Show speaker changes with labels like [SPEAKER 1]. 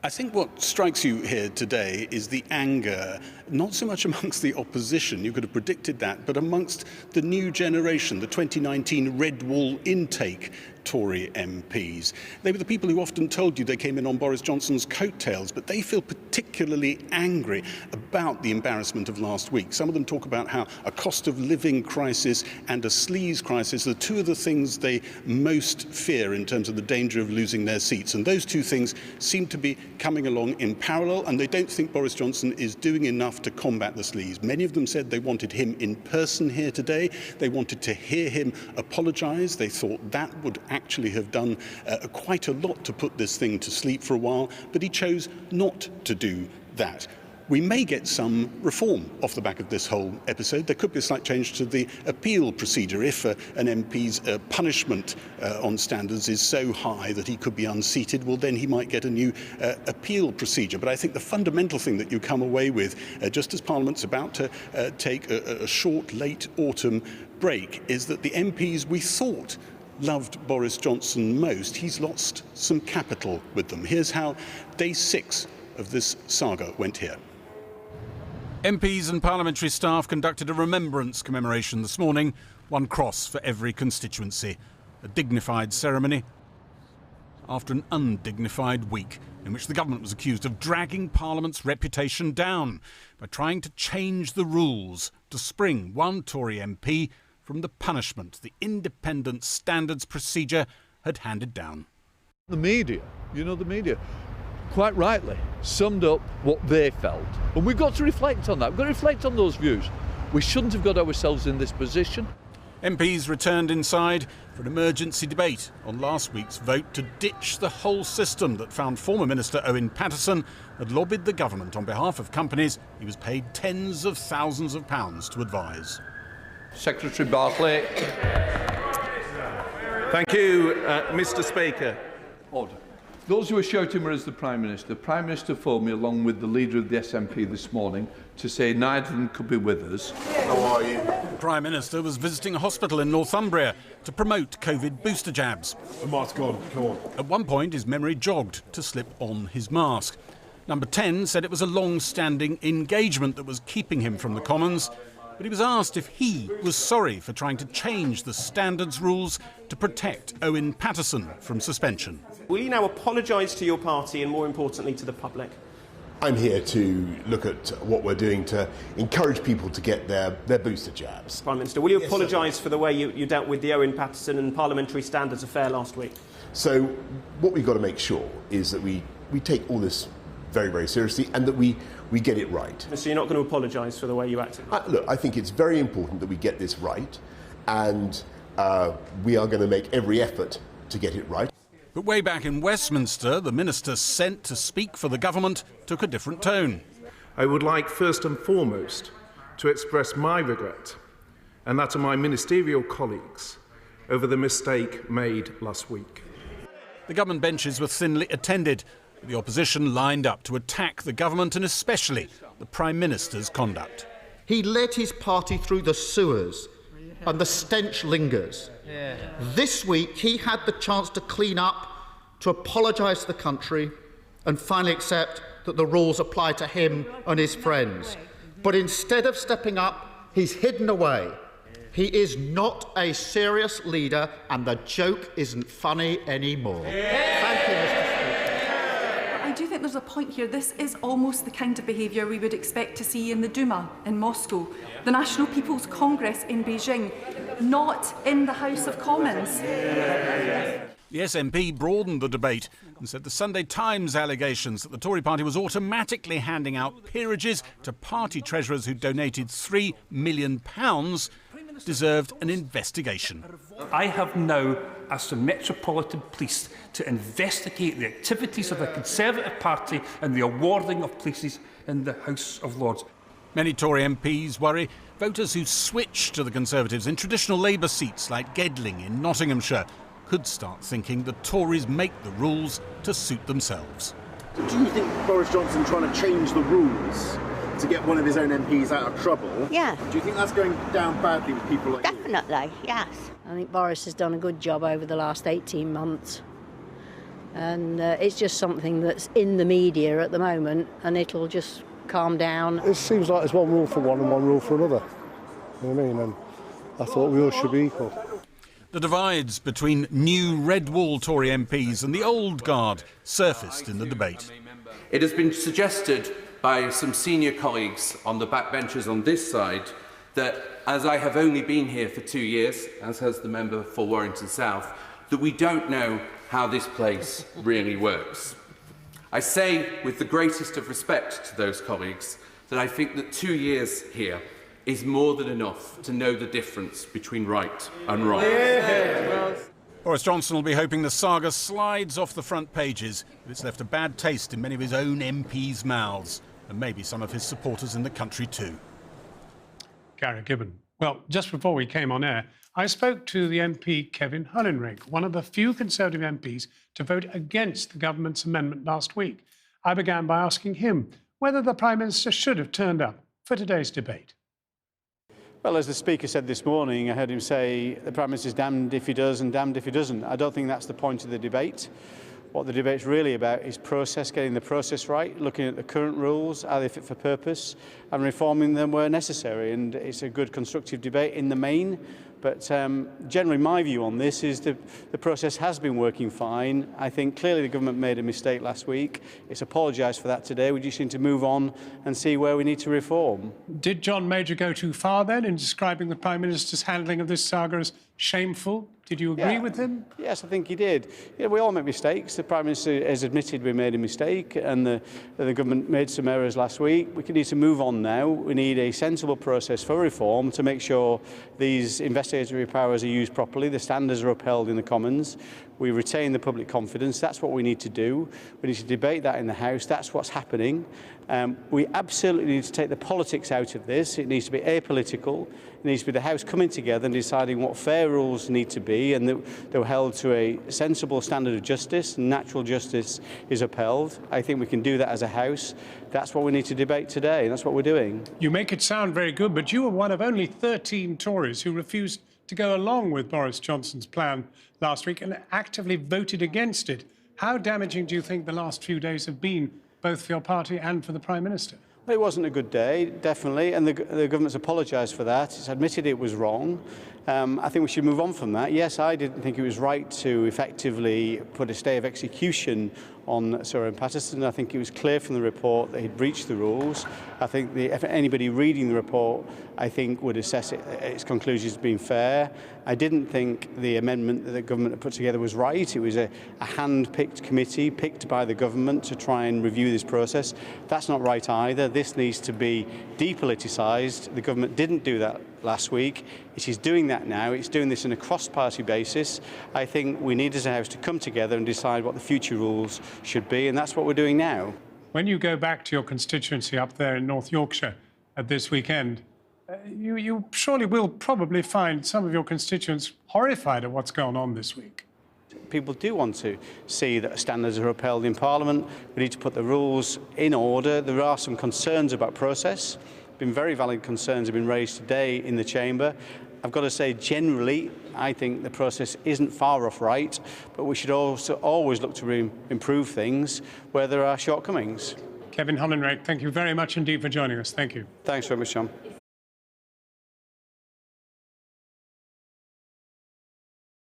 [SPEAKER 1] I think what strikes you here today is the anger, not so much amongst the opposition, you could have predicted that, but amongst the new generation, the 2019 Red Wall intake Tory MPs. They were the people who often told you they came in on Boris Johnson's coattails, but they feel particularly angry about the embarrassment of last week. Some of them talk about how a cost of living crisis and a sleaze crisis are two of the things they most fear in terms of the danger of losing their seats. And those two things seem to be coming along in parallel, and they don't think Boris Johnson is doing enough to combat the sleaze. Many of them said they wanted him in person here today. They wanted to hear him apologise. They thought that would actually have done quite a lot to put this thing to sleep for a while, but he chose not to do that. We may get some reform off the back of this whole episode. There could be a slight change to the appeal procedure. If an MP's punishment on standards is so high that he could be unseated, well, then he might get a new appeal procedure. But I think the fundamental thing that you come away with, just as Parliament's about to take a short, late autumn break, is that the MPs we thought loved Boris Johnson most, he's lost some capital with them. Here's how day 6 of this saga went here.
[SPEAKER 2] MPs and parliamentary staff conducted a remembrance commemoration this morning, one cross for every constituency. A dignified ceremony after an undignified week in which the government was accused of dragging Parliament's reputation down by trying to change the rules to spring one Tory MP from the punishment the independent standards procedure had handed down.
[SPEAKER 3] The media, quite rightly summed up what they felt. And we've got to reflect on that. We've got to reflect on those views. We shouldn't have got ourselves in this position.
[SPEAKER 2] MPs returned inside for an emergency debate on last week's vote to ditch the whole system that found former Minister Owen Paterson had lobbied the government on behalf of companies he was paid tens of thousands of pounds to advise.
[SPEAKER 4] Secretary Barclay.
[SPEAKER 5] Thank you, Mr. Speaker.
[SPEAKER 3] Order. Those who are shouting were as the Prime Minister phoned me along with the leader of the SNP this morning to say neither of them could be with us.
[SPEAKER 5] How are you?
[SPEAKER 2] The Prime Minister was visiting a hospital in Northumberland to promote COVID booster jabs.
[SPEAKER 5] The mask on, come on.
[SPEAKER 2] At one point, his memory jogged to slip on his mask. Number 10 said it was a long-standing engagement that was keeping him from the Commons, but he was asked if he was sorry for trying to change the standards rules to protect Owen Paterson from suspension.
[SPEAKER 6] Will you now apologise to your party and, more importantly, to the public?
[SPEAKER 7] I'm here to look at what we're doing to encourage people to get their booster jabs.
[SPEAKER 6] Prime Minister, will you apologise for the way you dealt with the Owen Paterson and parliamentary standards affair last week?
[SPEAKER 7] So what we've got to make sure is that we take all this very, very seriously and that we get it right.
[SPEAKER 6] So you're not going to apologise for the way you acted?
[SPEAKER 7] Look, I think it's very important that we get this right, and we are going to make every effort to get it right.
[SPEAKER 2] But way back in Westminster, the minister sent to speak for the government took a different tone.
[SPEAKER 5] I would like first and foremost to express my regret, and that of my ministerial colleagues, over the mistake made last week.
[SPEAKER 2] The government benches were thinly attended. The opposition lined up to attack the government and especially the Prime Minister's conduct.
[SPEAKER 8] He led his party through the sewers and the stench lingers. This week he had the chance to clean up, to apologise to the country and finally accept that the rules apply to him and his friends. But instead of stepping up, he's hidden away. He is not a serious leader and the joke isn't funny anymore. Thank you, Mr. Speaker.
[SPEAKER 9] I do think there's a point here. This is almost the kind of behaviour we would expect to see in the Duma in Moscow, the National People's Congress in Beijing, not in the House of Commons.
[SPEAKER 2] The SNP broadened the debate and said the Sunday Times allegations that the Tory party was automatically handing out peerages to party treasurers who donated £3 million deserved an investigation.
[SPEAKER 10] I have now asked the Metropolitan Police to investigate the activities of the Conservative Party and the awarding of places in the House of Lords.
[SPEAKER 2] Many Tory MPs worry voters who switch to the Conservatives in traditional Labour seats like Gedling in Nottinghamshire could start thinking the Tories make the rules to suit themselves.
[SPEAKER 11] Do you think Boris Johnson trying to change the rules to get one of his own MPs out of trouble?
[SPEAKER 12] Yeah.
[SPEAKER 11] Do you think that's going down badly with people like
[SPEAKER 12] Definitely, yes. I think Boris has done a good job over the last 18 months. And it's just something that's in the media at the moment, and it'll just calm down.
[SPEAKER 13] It seems like there's one rule for one and one rule for another. You know what I mean? And I thought we all should be equal.
[SPEAKER 2] The divides between new red wall Tory MPs and the old guard surfaced in the debate.
[SPEAKER 14] It has been suggested by some senior colleagues on the backbenchers on this side that, as I have only been here for 2 years, as has the member for Warrington South, that we don't know how this place really works. I say, with the greatest of respect to those colleagues, that I think that 2 years here is more than enough to know the difference between right and wrong.
[SPEAKER 2] Boris Johnson will be hoping the saga slides off the front pages, but it's left a bad taste in many of his own MPs' mouths, and maybe some of his supporters in the country too.
[SPEAKER 15] Gary Gibbon. Well, just before we came on air, I spoke to the MP Kevin Hollinrake, one of the few Conservative MPs to vote against the government's amendment last week. I began by asking him whether the Prime Minister should have turned up for today's debate.
[SPEAKER 16] Well, as the Speaker said this morning, I heard him say the Prime Minister's damned if he does and damned if he doesn't. I don't think that's the point of the debate. What the debate's really about is process, getting the process right, looking at the current rules, are they fit for purpose, and reforming them where necessary. And it's a good, constructive debate in the main. But generally, my view on this is the process has been working fine. I think clearly the government made a mistake last week. It's apologised for that today. We just need to move on and see where we need to reform.
[SPEAKER 15] Did John Major go too far then in describing the Prime Minister's handling of this saga as shameful? Did you agree with him?
[SPEAKER 16] Yes, I think he did. Yeah, we all make mistakes. The Prime Minister has admitted we made a mistake, and the government made some errors last week. We need to move on now. We need a sensible process for reform to make sure these investigatory powers are used properly, the standards are upheld in the Commons, we retain the public confidence. That's what we need to do. We need to debate that in the House. That's what's happening. We absolutely need to take the politics out of this. It needs to be apolitical. It needs to be the House coming together and deciding what fair rules need to be, and that they're held to a sensible standard of justice, and natural justice is upheld. I think we can do that as a House. That's what we need to debate today, and that's what we're doing.
[SPEAKER 15] You make it sound very good, but you were one of only 13 Tories who refused to go along with Boris Johnson's plan last week and actively voted against it. How damaging do you think the last few days have been, both for your party and for the Prime Minister?
[SPEAKER 16] Well, it wasn't a good day, definitely, and the government's apologised for that. It's admitted it was wrong. I think we should move on from that. Yes, I didn't think it was right to effectively put a stay of execution on Sir Owen Paterson. I think it was clear from the report that he'd breached the rules. I think if anybody reading the report, I think, would assess its conclusions as being fair. I didn't think the amendment that the government had put together was right. It was a hand-picked committee picked by the government to try and review this process. That's not right either. This needs to be depoliticised. The government didn't do that last week. It is doing that now. It's doing this on a cross-party basis. I think we need as a House to come together and decide what the future rules should be, and that's what we're doing now.
[SPEAKER 15] When you go back to your constituency up there in North Yorkshire at this weekend, you surely will probably find some of your constituents horrified at what's gone on this week.
[SPEAKER 16] People do want to see that standards are upheld in Parliament. We need to put the rules in order. There are some concerns about process. Very valid concerns have been raised today in the Chamber. I've got to say, generally, I think the process isn't far off right, but we should also always look to improve things where there are shortcomings.
[SPEAKER 15] Kevin Hollinrake, thank you very much indeed for joining us. Thank you.
[SPEAKER 16] Thanks very much, John.